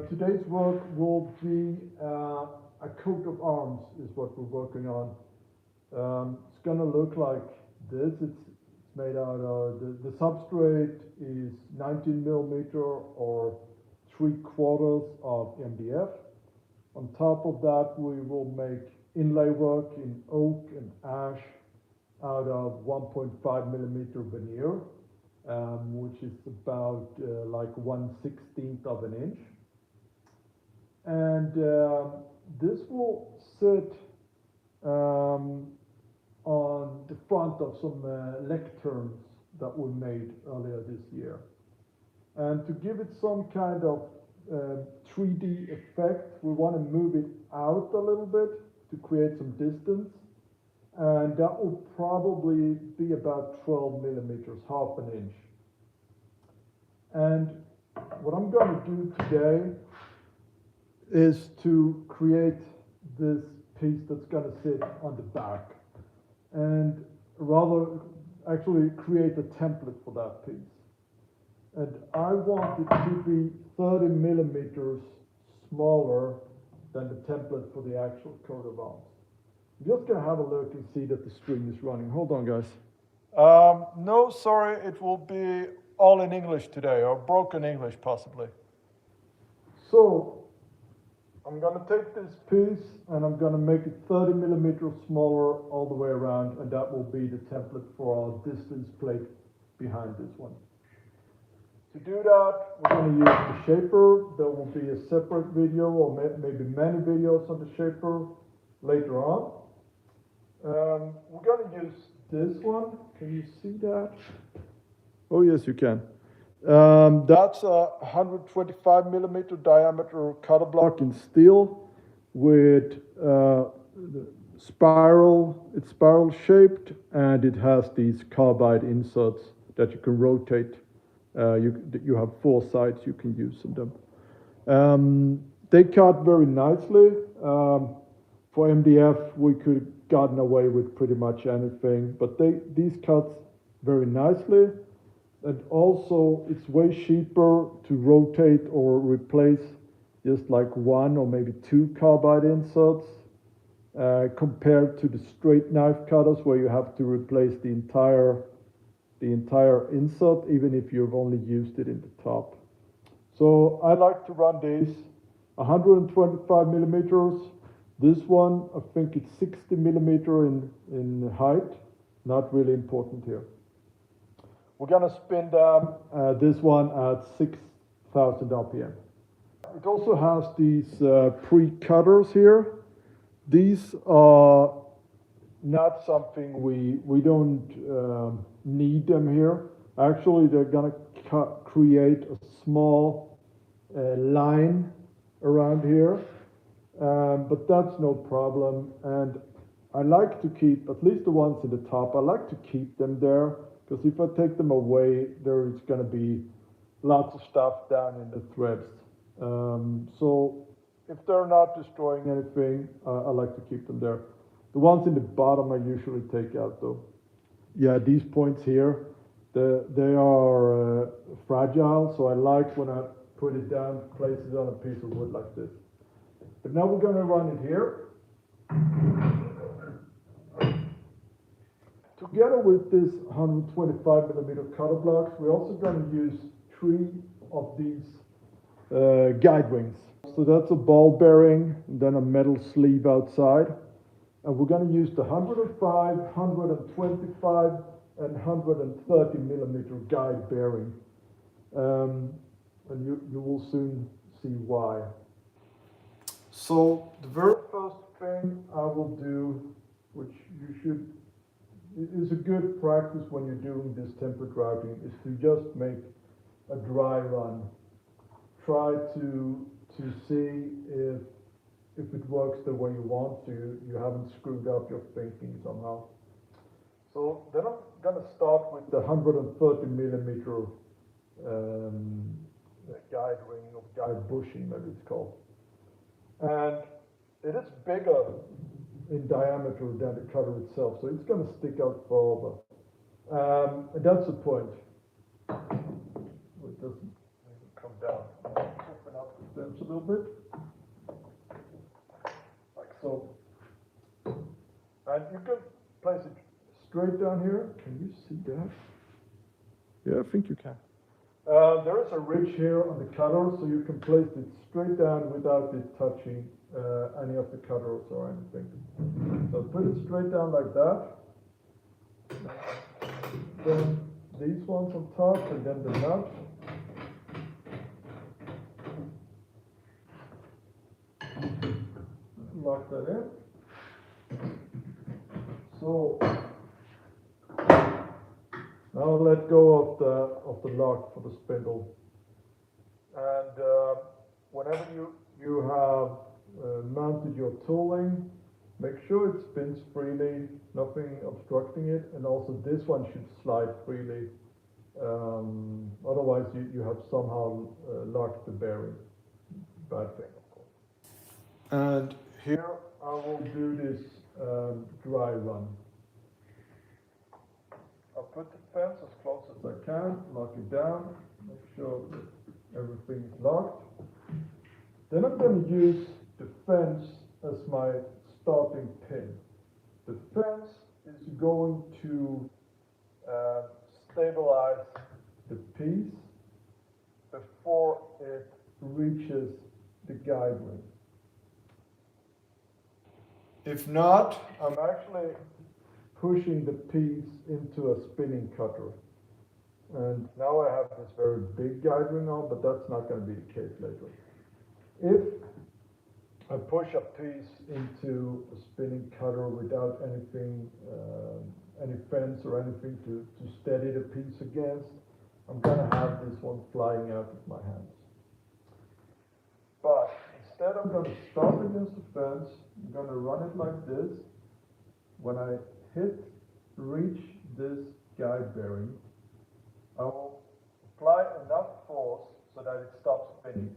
Today's work will be a coat of arms is what we're working on. It's gonna look like this. It's made out of, the substrate is 19 millimeter or 3/4 of MDF. On top of that, we will make inlay work in oak and ash out of 1.5 millimeter veneer, which is about like 1/16 of an inch. And this will sit on the front of some lecturns that were made earlier this year. And to give it some kind of 3D effect, we want to move it out a little bit to create some distance. And that will probably be about 12 millimeters, half an inch. And what I'm going to do today is to create this piece that's going to sit on the back, and rather actually create a template for that piece. And I want it to be 30 millimeters smaller than the template for the actual coat of arms. I'm just going to have a look and see that the stream is running. Hold on, guys. No, sorry, it will be all in English today, or broken English possibly. So I'm going to take this piece and I'm going to make it 30 millimeters smaller all the way around, and that will be the template for our distance plate behind this one. To do that, we're going to use the shaper. There will be a separate video, or maybe many videos on the shaper later on. We're going to use this one. Can you see that? Oh yes, you can. That's a 125 millimeter diameter cutter block in steel with spiral. It's spiral shaped, and it has these carbide inserts that you can rotate. You have 4 sides you can use in them. They cut very nicely. For MDF, we could have gotten away with pretty much anything, but these cuts very nicely. And also, it's way cheaper to rotate or replace just like 1 or maybe 2 carbide inserts compared to the straight knife cutters, where you have to replace the entire insert, even if you've only used it in the top. So I like to run these 125 millimeters. This one, I think it's 60 millimeter in height. Not really important here. We're going to spin down this one at 6,000 RPM. It also has these pre-cutters here. These are not something we don't need them here. Actually, they're going to create a small line around here, but that's no problem. And I like to keep, at least the ones in the top, I like to keep them there, because if I take them away, there is going to be lots of stuff down in the threads. So if they're not destroying anything, I like to keep them there. The ones in the bottom I usually take out though. Yeah, these points here, they are fragile, so I like when I put it down, place it on a piece of wood like this. But now we're going to run it here. Together with this 125 millimeter cutter blocks, we're also going to use 3 of these guide wings. So that's a ball bearing, and then a metal sleeve outside. And we're going to use the 105, 125, and 130 millimeter guide bearing. And you will soon see why. So the very first thing I will do, which is a good practice when you're doing this template routing, is to just make a dry run. Try to see if it works the way you want to. You haven't screwed up your thinking somehow. So then I'm going to start with the 130 millimeter guide ring, or guide bushing, maybe it's called. And it is bigger in diameter than the cutter itself, so it's going to stick out further. And that's the point. It doesn't come down. Open up. fence a little bit, like so. And you can place it straight down here. Can you see that? Yeah, I think you can. There is a ridge here on the cutter, so you can place it straight down without it touching any of the cutters or anything. So put it straight down like that. Then these ones on top, and then the nut. Lock that in. So now I'll let go of the lock for the spindle. And whenever you have mounted your tooling, make sure it spins freely, nothing obstructing it, and also this one should slide freely. Otherwise you have somehow locked the bearing. Bad thing, of course. And here I will do this dry run. I'll put the fence as close as I can, lock it down, make sure that everything is locked. Then I'm going to use the fence as my starting pin. The fence is going to stabilize the piece before it reaches the guide ring. If not, I'm actually pushing the piece into a spinning cutter. And now I have this very big guide ring on, but that's not going to be the case later. If I push a piece into a spinning cutter without anything, any fence or anything to steady the piece against, I'm going to have this one flying out of my hands. But instead I'm going to stop against the fence, I'm going to run it like this. When I reach this guide bearing, I will apply enough force so that it stops spinning.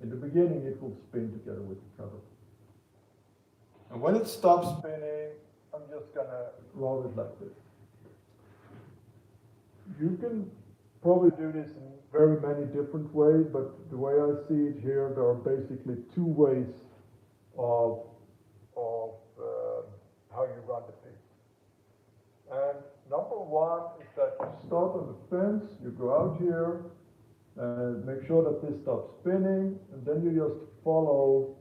In the beginning it will spin together with the cutter. And when it stops spinning, I'm just going to roll it like this. You can probably do this in very many different ways, but the way I see it here, there are basically two ways of how you run the piece. And number one is that you start on the fence, you go out here, and make sure that this stops spinning, and then you just follow,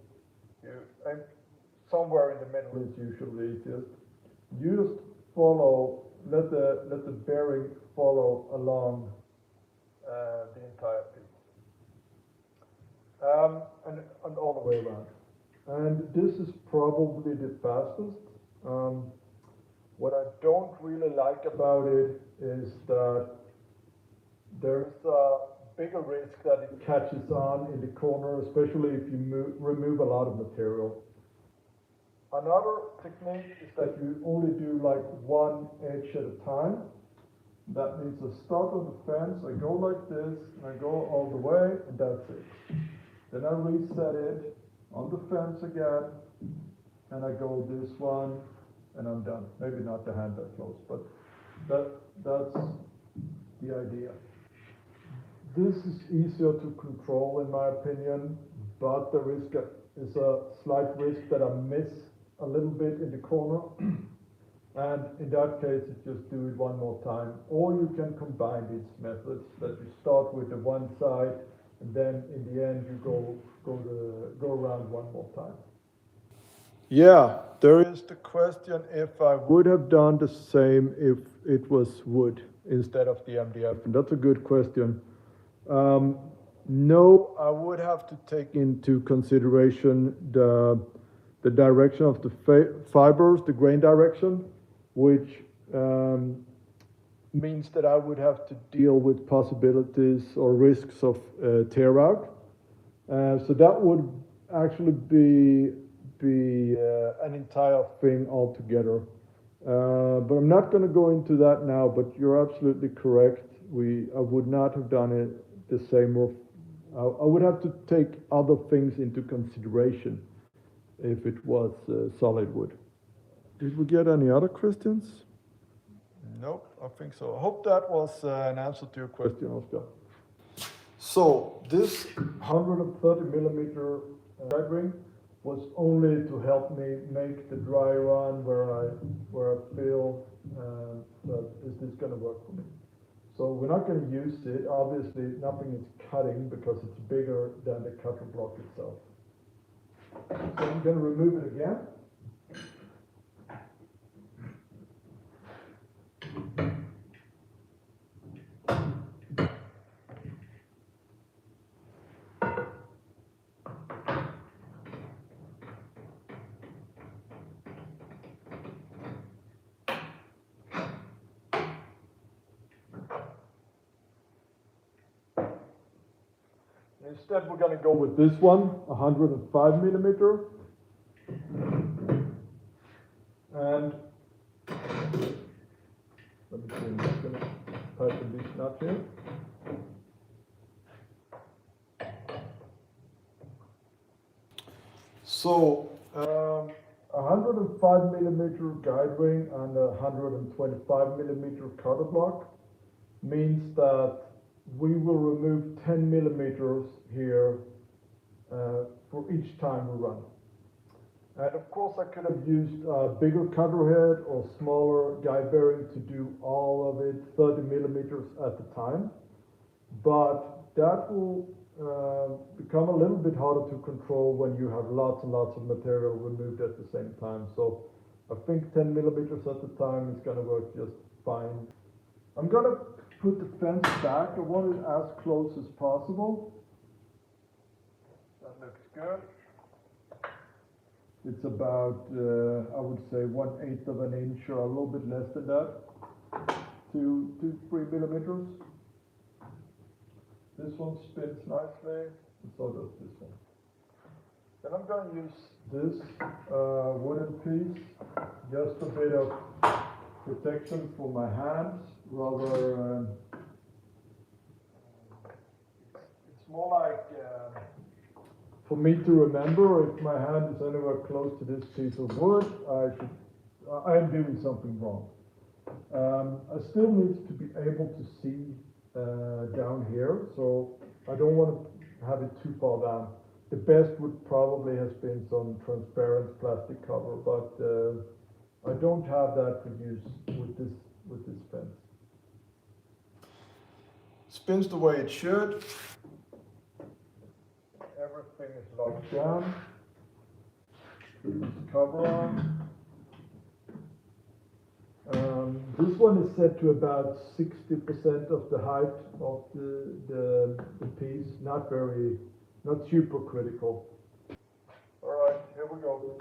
and somewhere in the middle is usually easiest. You just follow, let the bearing follow along the entire piece, and all the way around. And this is probably the fastest. What I don't really like about it is that there's a bigger risk that it catches on in the corner, especially if you remove a lot of material. Another technique is that you only do like one edge at a time. That means I start on the fence, I go like this, and I go all the way, and that's it. Then I reset it on the fence again, and I go this one, and I'm done. Maybe not the hand that close, but that's the idea. This is easier to control in my opinion, but the risk is a slight risk that I miss a little bit in the corner. And in that case, you just do it one more time. Or you can combine these methods, that you start with the one side, and then in the end you go around one more time. Yeah, there is the question if I would have done the same if it was wood instead of the MDF, and that's a good question. No, I would have to take into consideration the direction of the fibers, the grain direction, which means that I would have to deal with possibilities or risks of tear out. So that would actually be an entire thing altogether. But I'm not going to go into that now, but you're absolutely correct. I would not have done it the same. I would have to take other things into consideration if it was solid wood. Did we get any other questions? Nope, I think so. I hope that was an answer to your question, Oscar. So this 130 millimeter guide ring was only to help me make the dry run where I feel that is this going to work for me. So we're not going to use it. Obviously, nothing is cutting because it's bigger than the cutter block itself. So I'm going to remove it again. Instead, we're going to go with this one, 105 millimeter. And let me see, I'm just going to tighten these nuts here. So, 105 millimeter guide ring and a 125 millimeter cutter block means that we will remove 10 millimeters here for each time we run. And of course I could have used a bigger cutter head or smaller guide bearing to do all of it 30 millimeters at a time, but that will become a little bit harder to control when you have lots and lots of material removed at the same time. So I think 10 millimeters at a time is going to work just fine. I'm going to put the fence back. I want it as close as possible. That looks good. It's about, I would say, 1/8 of an inch or a little bit less than that. 2-3 millimeters. This one spins nicely, and so does this one. Then I'm going to use this wooden piece, just a bit of protection for my hands. Rather, it's more like for me to remember if my hand is anywhere close to this piece of wood, I am doing something wrong. I still need to be able to see down here, so I don't want to have it too far down. The best would probably have been some transparent plastic cover, but I don't have that to use with this fence. Spins the way it should. Everything is locked down. Put this cover on. This one is set to about 60% of the height of the piece. Not super critical. All right, here we go.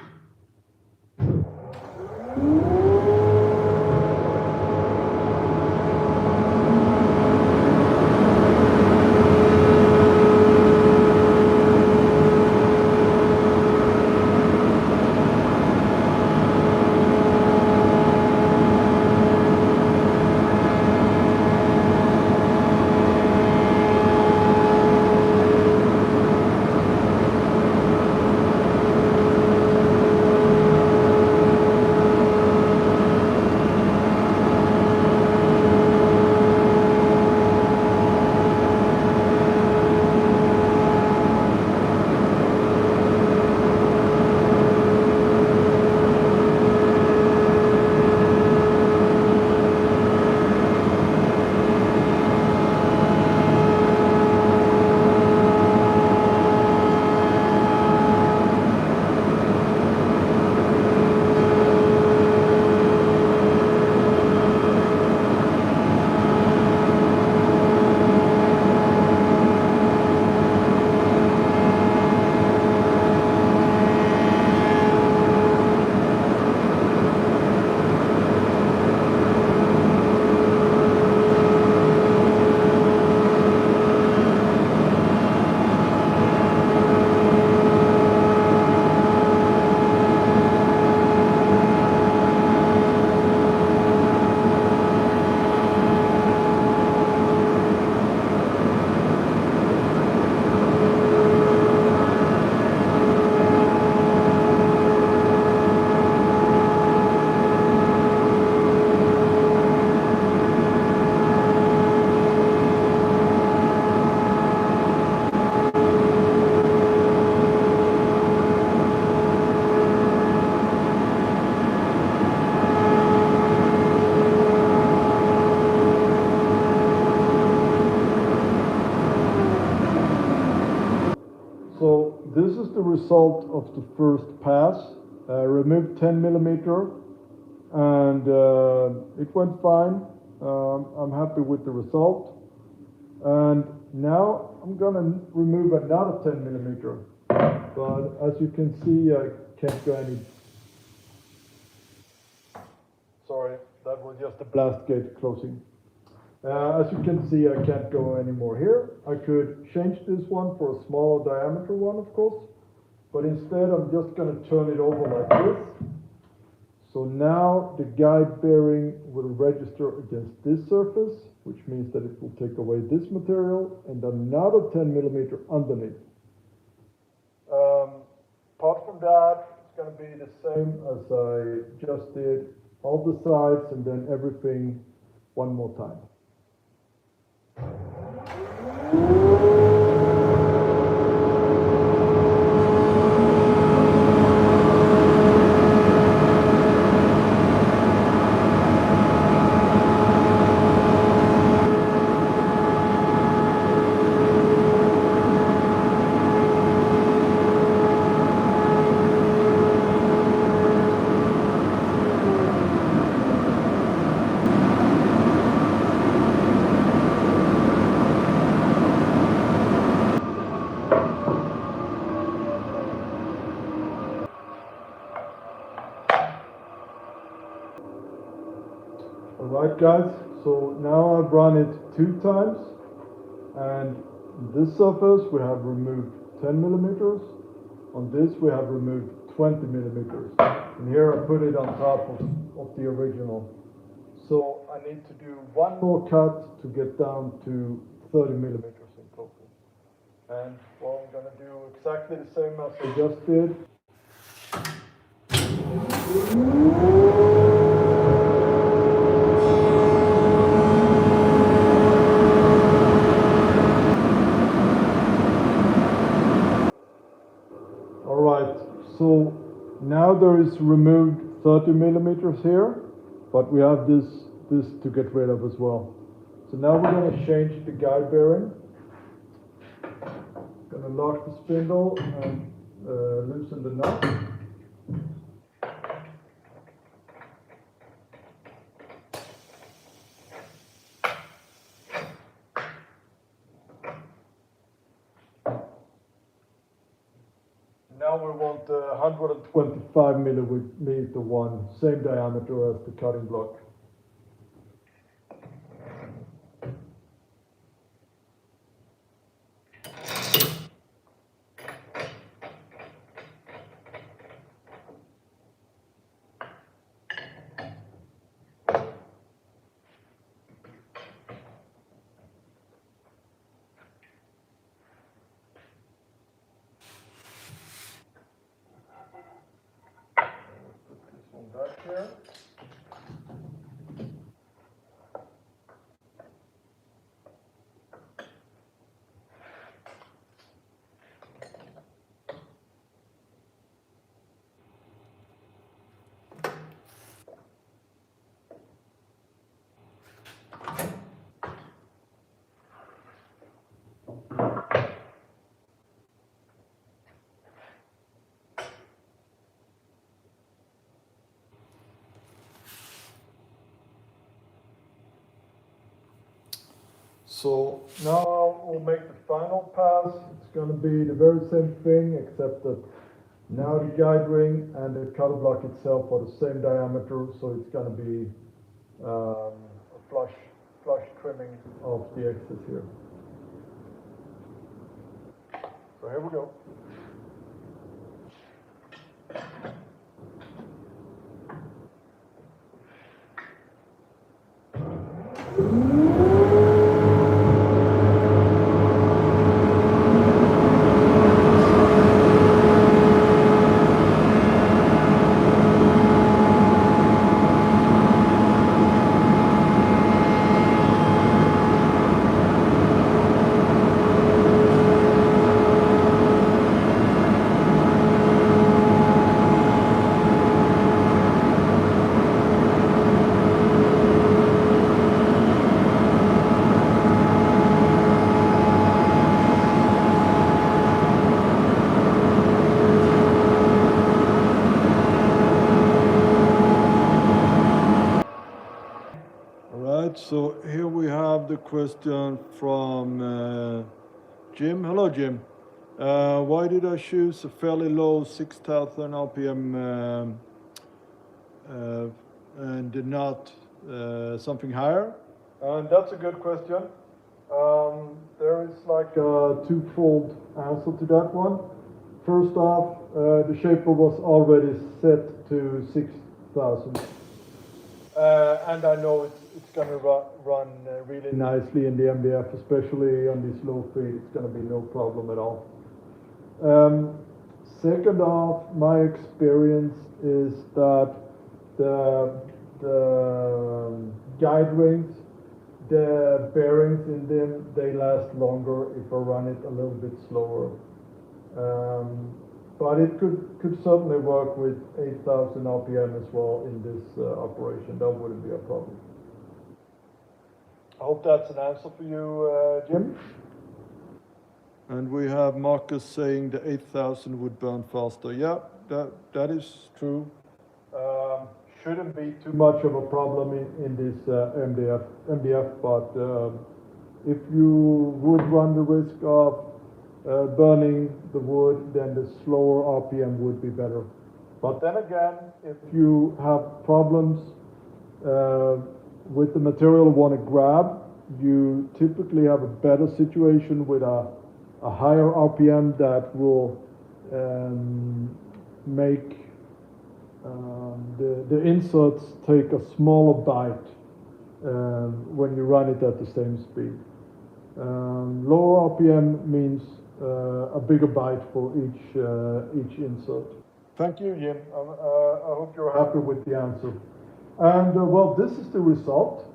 So this is the result of the first pass. Removed 10 millimeter, and it went fine. I'm happy with the result. And now I'm gonna remove another 10 millimeter. But as you can see, I can't go any. Sorry, that was just a blast gate closing. As you can see, I can't go any more here. I could change this one for a smaller diameter one, of course, but instead I'm just going to turn it over like this. So now the guide bearing will register against this surface, which means that it will take away this material and another 10 millimeter underneath. Apart from that, it's going to be the same as I just did, all the sides and then everything one more time. Alright guys, so now I've run it 2 times, and this surface we have removed 10 millimeters, on this we have removed 20 millimeters, and here I put it on top of the original. So I need to do one more cut to get down to 30 millimeters in total. And well, I'm going to do exactly the same as I just did. Alright, so now there is removed 30 millimeters here, but we have this to get rid of as well. So now we're going to change the guide bearing. Going to lock the spindle and loosen the nut. Now we want 125 millimeter one, same diameter as the cutting block. Back here. So now we'll make the final pass. It's going to be the very same thing, except that now the guide ring and the cutter block itself are the same diameter, so it's going to be a flush trimming of the excess here. So here we go. have the question from Jim. Hello, Jim. Why did I choose a fairly low 6,000 RPM and did not something higher? And that's a good question. There is like a twofold answer to that one. First off, the shaper was already set to 6,000. And I know it's going to run really nicely in the MDF, especially on this low speed. It's going to be no problem at all. Second off, my experience is that the guide rings, the bearings in them, they last longer if I run it a little bit slower. But it could certainly work with 8,000 RPM as well in this operation. That wouldn't be a problem. I hope that's an answer for you, Jim. And we have Marcus saying the 8,000 would burn faster. Yeah, that is true. Shouldn't be too much of a problem in this MDF, but if you would run the risk of burning the wood, then the slower RPM would be better. But then again, if you have problems with the material you want to grab, you typically have a better situation with a higher RPM that will make the inserts take a smaller bite when you run it at the same speed. Lower RPM means a bigger bite for each insert. Thank you, Jim. I hope you're happy with the answer. And well, this is the result.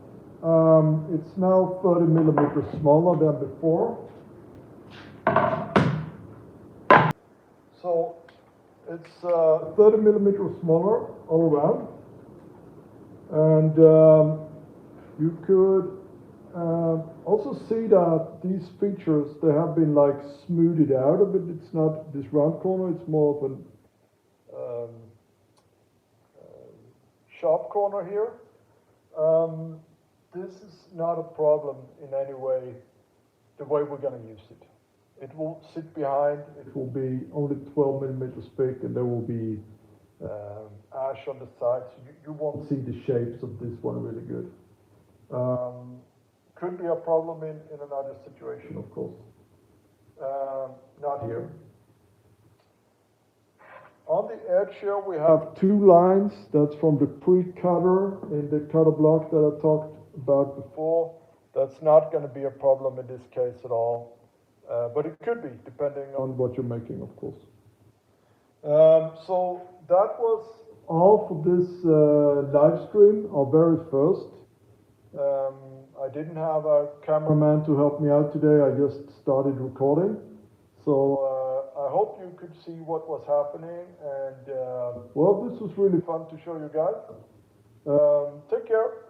It's now 30 millimeters smaller than before. So it's 30 millimeters smaller all around. And you could also see that these features, they have been like smoothed out a bit. It's not this round corner, it's more of an sharp corner here. This is not a problem in any way, the way we're going to use it. It will sit behind, it will be only 12 millimeters thick, and there will be ash on the sides. You won't see the shapes of this one really good. Could be a problem in another situation, of course. Not here. On the edge here we have two lines. That's from the pre-cutter in the cutter block that I talked about before. That's not going to be a problem in this case at all. But it could be, depending on what you're making, of course. So that was all for this live stream, our very first. I didn't have a cameraman to help me out today. I just started recording. So I hope you could see what was happening. And well, this was really fun to show you guys. Take care.